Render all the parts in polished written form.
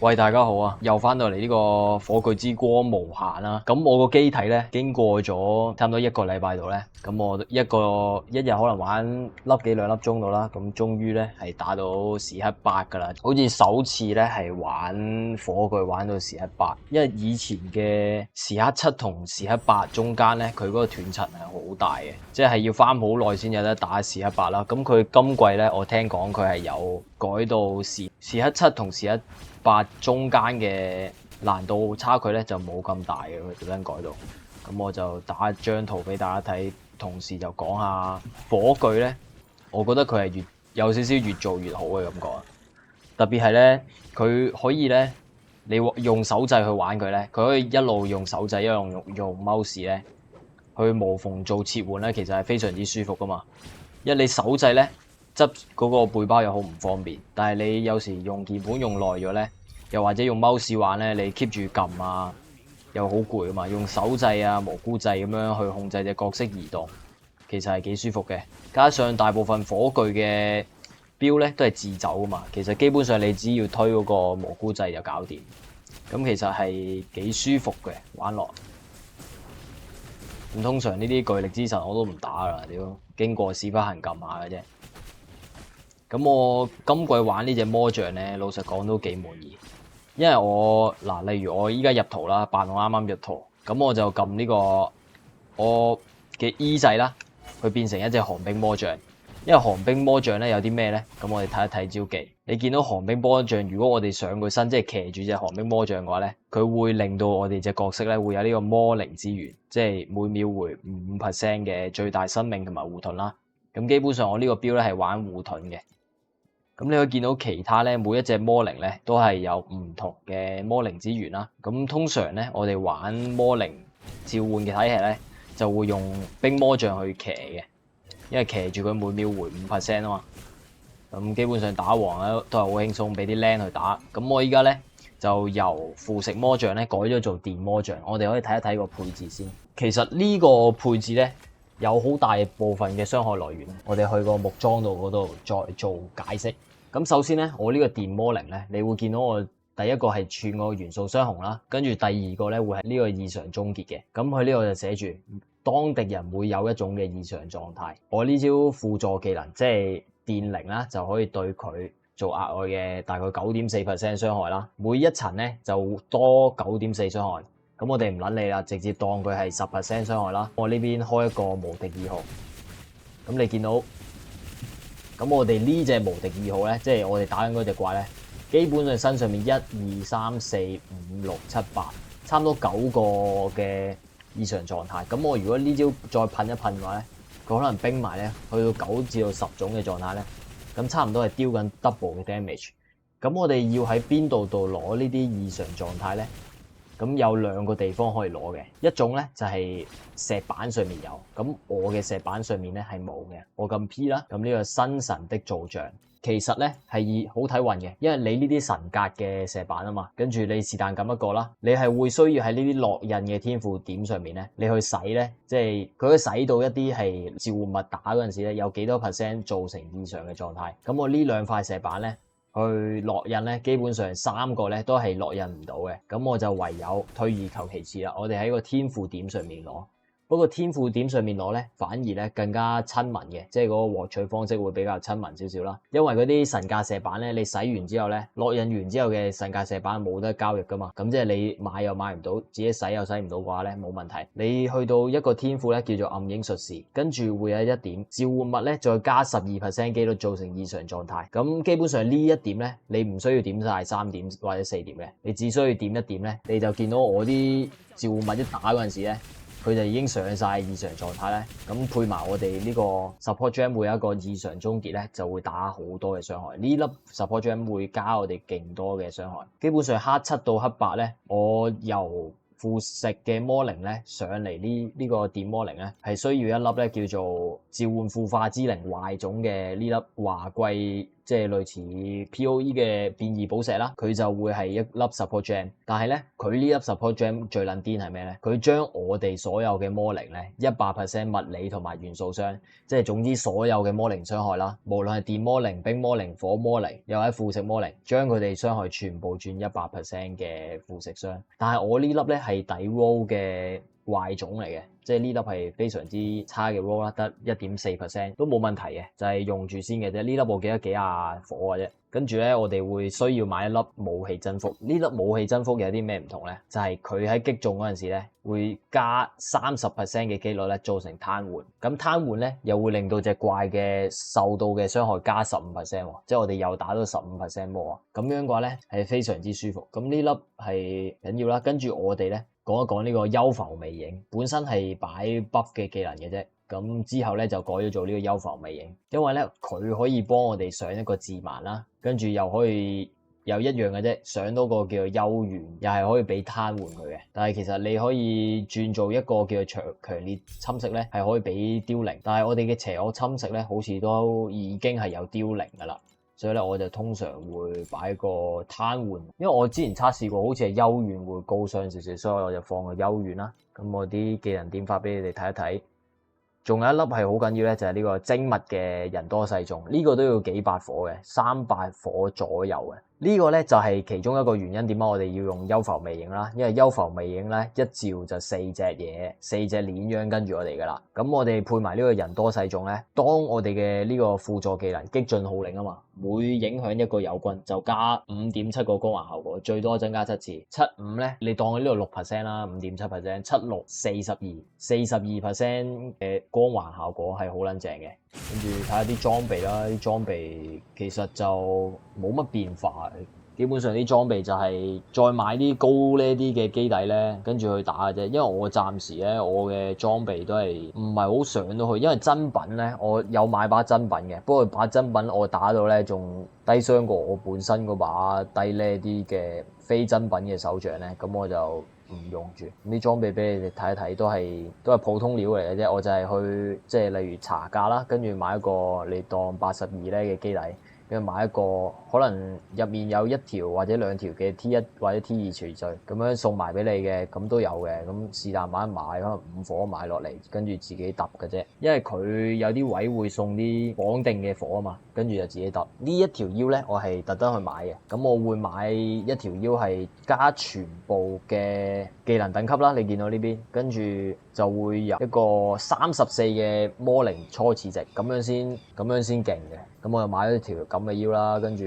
喂，大家好啊！又翻到嚟呢個火炬之光無限啦。咁我個機體咧，經過咗差唔多1個禮拜度咧，咁我一日可能玩粒幾2粒鐘到啦。咁終於咧係打到時刻8噶啦，好似首次咧係玩火炬玩到時刻8，因為以前嘅時刻7同時刻8中間咧，佢嗰個斷層係好大嘅，即係要翻好耐先有得打時刻8啦。咁佢今季咧，我聽講佢係有改到時刻7同時刻8中間嘅難度差距咧就冇咁大嘅，佢特登改到。咁我就打一張圖俾大家睇，同時就講下火炬咧，我覺得佢係有少少越做越好嘅感覺。特別係咧，佢可以咧，你用手掣去玩佢咧，佢可以一路用手掣，一路用 mouse 咧，去無縫做切換咧，其實係非常之舒服噶嘛。因為你手掣咧，執嗰個背包又好唔方便，但係你有時用鍵盤用耐咗咧，又或者用 mouse 玩咧，你 keep 住撳啊，又好攰啊嘛。用手掣啊、蘑菇掣咁樣去控制隻角色移動，其實係幾舒服嘅。加上大部分火炬嘅標咧都係自走啊嘛，其實基本上你只要推嗰個蘑菇掣就搞掂。咁其實係幾舒服嘅玩落。咁通常呢啲巨力之神我都唔打噶啦，屌，經過屎忽痕撳下嘅啫。咁我今季玩呢隻魔像咧，老實講都幾滿意，因為例如我依家入圖啦，扮我啱啱入圖，咁我就撳呢個我嘅 E 掣啦，去變成一隻寒冰魔像。因為寒冰魔像咧有啲咩咧？咁我哋睇一睇招技。你見到寒冰魔像，如果我哋上佢身，即係騎住隻寒冰魔像嘅話咧，佢會令到我哋隻角色咧會有呢個魔靈之源，即係每秒回5% 嘅最大生命同埋護盾啦。咁基本上我呢個標咧係玩護盾嘅。咁你可以見到其他咧，每一隻魔靈咧都係有唔同嘅魔靈之源啦。咁通常咧，我哋玩魔靈召喚嘅體系咧，就會用冰魔像去騎嘅，因為騎住佢每秒回5% 啊嘛。咁基本上打王咧都係好輕鬆，俾啲靚去打。咁我依家咧就由腐蝕魔像咧改咗做電魔像。我哋可以睇一睇個配置先。其實呢個配置咧有好大部分嘅傷害來源。我哋去個木裝度嗰度再做解釋。咁首先咧，我呢個電魔靈咧，你會見到我第一個係串個元素雙雄啦，跟住第二個咧會係呢個異常終結嘅。咁佢呢個就寫住當敵人會有一種嘅異常狀態，我呢招輔助技能即係電靈啦，就可以對佢做額外嘅大概9.4% 傷害啦。每一層咧就多9.4傷害。咁我哋唔撚理啦，直接當佢係10% 傷害啦。我呢邊開一個無敵2號，咁你見到。咁我哋呢隻無敵2號咧，即係我哋打緊嗰隻怪咧，基本上身上面1、2、3、4、5、6、7、8，差唔多9個嘅異常狀態。咁我如果呢招再噴一噴嘅話咧，佢可能冰埋咧，去到9至到10種嘅狀態咧，咁差唔多係丟緊 double 嘅 damage。咁我哋要喺邊度攞呢啲異常狀態咧？咁有2個地方可以攞嘅，一種咧就係石板上面有，咁我嘅石板上面咧係冇嘅，我撳 P 啦，咁呢個新神的造像，其實咧係好睇運嘅，因為你呢啲神格嘅石板啊嘛，跟住你是但撳一個啦，你係會需要喺呢啲烙印嘅天賦點上面咧，你去洗咧，即係佢可以洗到一啲係召喚物打嗰陣時咧，有幾多% 造成異常嘅狀態，咁我呢2塊石板咧。去烙印咧，基本上3個咧都係烙印唔到嘅，咁我就唯有退而求其次啦。我哋喺個天賦點上面攞，不過天賦點上面攞咧，反而咧更加親民嘅，即係嗰個獲取方式會比較親民少少啦。因為嗰啲神格石板咧，你洗完之後咧，烙印完之後嘅神格石板冇得交易噶嘛，咁即係你買又買唔到，自己洗又洗唔到嘅話咧，冇問題。你去到一個天賦咧叫做暗影術士，跟住會有一點召喚物咧，再加12% 機率造成異常狀態。咁基本上呢一點咧，你唔需要點晒3點或者4點嘅，你只需要點一點咧，你就見到我啲召喚物一打嗰陣時咧。佢就已經上晒異常狀態咧，咁配埋我哋呢個 support gem 會有一個異常終結咧，就會打好多嘅傷害。呢粒 support gem 會加我哋勁多嘅傷害。基本上黑7到黑8咧，我由腐蝕嘅魔靈咧上嚟呢個電魔靈咧，係需要一粒咧叫做召喚腐化之靈壞種嘅呢粒華貴即係類似 POE 嘅變異寶石啦，佢就會係一粒 support gem。但係咧，佢呢粒 support gem 最撚癲係咩咧？佢將我哋所有嘅魔靈咧100% 物理同埋元素傷，即係總之所有嘅魔靈傷害啦，無論係電魔靈、冰魔靈、火魔靈，又或者腐蝕魔靈，將佢哋傷害全部轉100% 嘅腐蝕傷。但係我呢粒咧係底 roll 嘅壞種嚟嘅，即係呢粒係非常之差嘅 roll 啦，得1.4% 都冇問題嘅，就係用住先嘅啫。呢粒我記得幾廿火嘅啫。跟住咧，我哋會需要買一粒武器增幅。呢粒武器增幅有啲咩唔同咧？就係佢喺擊中嗰陣時咧，會加30% 嘅機率咧造成癱瘓。咁癱瘓咧又會令到隻怪嘅受到嘅傷害加15%，即係我哋又打到15% 魔。咁樣嘅話咧係非常之舒服。咁呢粒係緊要啦。跟住我哋咧講一講呢個幽浮魅影，本身係擺 buff 嘅技能嘅啫。咁之後咧就改咗做呢個幽浮魅影，因為咧佢可以幫我哋上一個自盲啦，跟住又可以又一樣嘅啫，上到個叫做幽玄，又係可以俾癱瘓佢嘅。但係其實你可以轉做一個叫做強烈侵蝕咧，係可以俾凋零。但係我哋嘅邪惡侵蝕咧，好似都已經係有凋零噶啦，所以咧我就通常會擺個癱瘓，因為我之前測試過，好似係幽玄會高傷少少，所以我就放個幽玄啦。咁我啲技能點發俾你哋睇一睇。仲有一粒係好緊要咧，就係呢個精密嘅人多勢眾，呢個都要幾百火嘅，300火左右嘅。呢個咧就係其中一個原因，點解我哋要用幽浮魅影啦？因為幽浮魅影咧一照就4隻嘢，4隻鏈樣跟住我哋噶啦。咁我哋配埋呢個人多勢眾咧，當我哋嘅呢個輔助技能激進號令啊嘛，每影響一個友軍就加 5.7 個光環效果，最多增加7次。75咧，你當佢呢度 6% 啦， 5.7%， 76 42% 嘅光環效果係好撚正嘅。跟住睇下啲裝備啦，啲裝備其實就冇乜變化，基本上啲裝備就係再買啲高呢啲嘅基底咧，跟住去打嘅啫。因為我暫時咧，我嘅裝備都係唔係好上到去，因為真品咧，我有買把真品嘅，不過把真品我打到咧仲低傷過我本身嗰把低呢啲嘅非真品嘅手杖咧，咁我就唔用住。啲裝備俾你哋睇一睇，都係普通料嚟嘅啫。我就係去即係例如查價啦，跟住買一個你當82咧嘅基底，跟住買一個可能入面有1條或者2條嘅 T1 或者 T2 廚具，咁樣送埋俾你嘅，咁都有嘅。咁是但買一買，可能5火買落嚟，跟住自己揼嘅啫。因為佢有啲位會送啲綁定嘅火啊嘛，跟住就自己揼。呢一條腰咧，我係特登去買嘅。咁我會買一條腰係加全部嘅技能等級啦，你見到呢邊，跟住就會有一個34嘅魔靈初始值，咁樣先勁嘅。咁我又買咗條咁嘅腰啦，跟住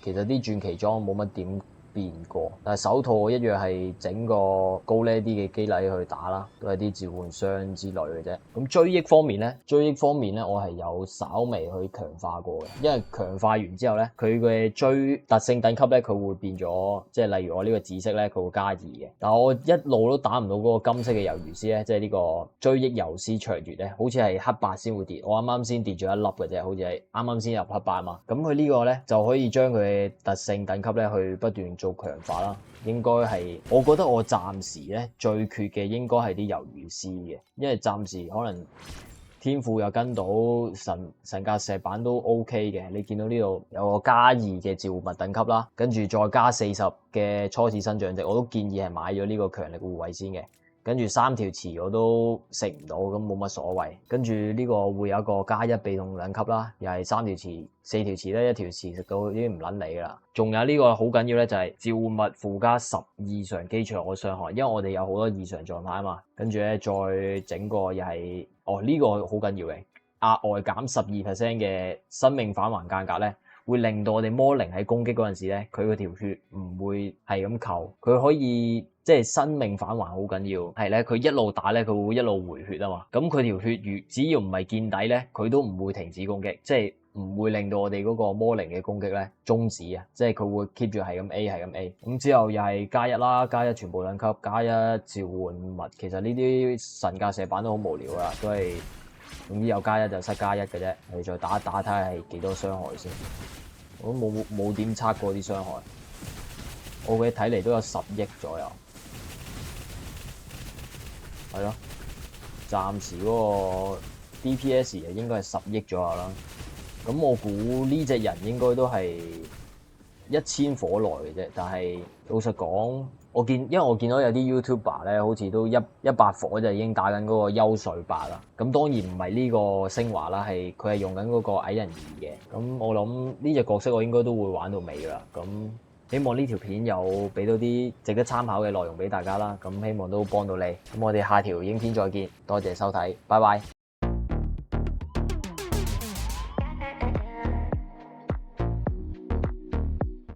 其實啲傳奇裝冇乜點變過，但係手套一樣係整個高呢啲嘅機禮去打啦，都係啲召喚傷之類嘅啫。咁追憶方面咧，我係有稍微去強化過嘅，因為強化完之後咧，佢嘅追特性等級咧，佢會變咗，即係例如我呢個紫色咧，佢會加2嘅。但係我一路都打唔到嗰個金色嘅遊魚師咧，即係呢個追憶遊師卓越咧，好似係黑白先會跌，我啱啱先跌咗1粒嘅啫，好似係啱啱先入黑白嘛。咁佢呢個咧就可以將佢嘅特性等級咧去不斷做強化啦，應該係我覺得我暫時咧最缺嘅應該係啲魷魚絲嘅，因為暫時可能天賦又跟到神格石板都 OK 嘅。你見到呢度有個加2嘅召喚物等級啦，跟住再加40嘅初始生長值，我都建議係買咗呢個強力護衛先嘅。跟住3條詞我都食唔到，咁冇乜所謂。跟住呢個會有一個加1被動等級啦，又係3條詞4條詞咧，1條詞食到已經唔撚理㗎啦。仲有呢個好緊要咧，就係召喚物附加10異常基礎嘅傷害，因為我哋有好多異常狀態啊嘛。跟住咧再整個又係呢個好緊要嘅，額外減12% 嘅生命返還間隔咧，會令到我哋魔靈喺攻擊嗰陣時咧，佢嗰條血唔會係咁扣，佢可以即係生命返還好緊要。係咧，佢一路打咧，佢會一路回血啊嘛。咁佢條血只要唔係見底咧，佢都唔會停止攻擊，即係唔會令到我哋嗰個魔靈嘅攻擊咧終止啊！即係佢會 keep 住係咁 A 係咁 A。咁之後又係加1啦，加1全部等級，加1召喚物。其實呢啲神格石板都好無聊啊，都係總之有加1就塞加1嘅啫。你再打一打睇下係幾多傷害先。我都冇點測過啲傷害，我嘅睇嚟都有10億左右，係咯。暫時嗰個 DPS 應該係10億左右啦。咁我估呢隻人應該都係1000火內嘅啫。但係老實講，因為我見到有啲 YouTuber 咧，好似都100火就已經打緊嗰個優瑞8啦。咁當然唔係呢個升華啦，佢係用緊嗰個矮人2嘅。咁我諗呢隻角色我應該都會玩到尾啦。咁希望呢條片有俾到啲值得參考嘅內容俾大家啦。咁希望都幫到你。咁我哋下條影片再見，多謝收睇，拜拜。